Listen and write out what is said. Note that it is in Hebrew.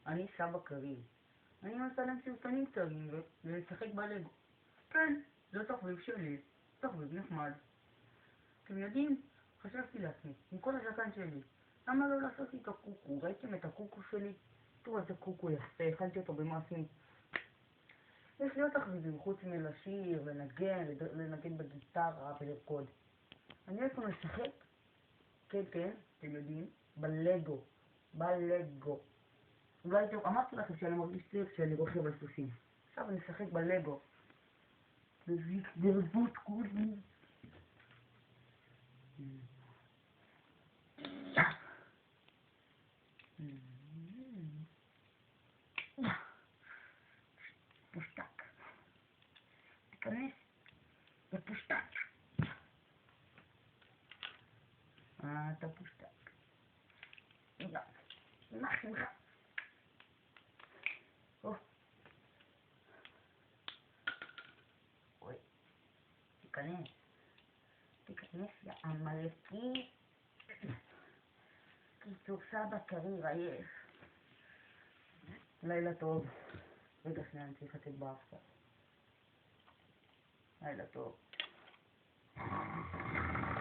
אני סבא קריב. אני מנסה להם סרטונים קצרים ולשחק בלגו. כן, זה תחביב שלי. תחביב נחמד. אתם יודעים, חשבתי לעצמי, עם כל הזקן שלי, למה לא לעשות איתו קוקו? ראיתם את הקוקו שלי? תראו איזה קוקו יפה, הכנתי אותו במאפים. יש לי עוד תחביבים חוץ מלשיר, לנגן בגיטרה ולרקוד. אני אוהב לשחק, כן, אתם יודעים, בלגו. אולי אמרתי לכם שאני מרגיש טוב כשאני רוכב על סוסים. עכשיו אני אשחק בלגו. בזיק כולי. פושטק. תיכנס לפושטק. אתה פושטק. נח ממך. אוי, תיכנס לעמלקי. קיצור סבא קריר עייף. לילה טוב. רגע שנייה, אני צריך לתת באפשר. לילה טוב.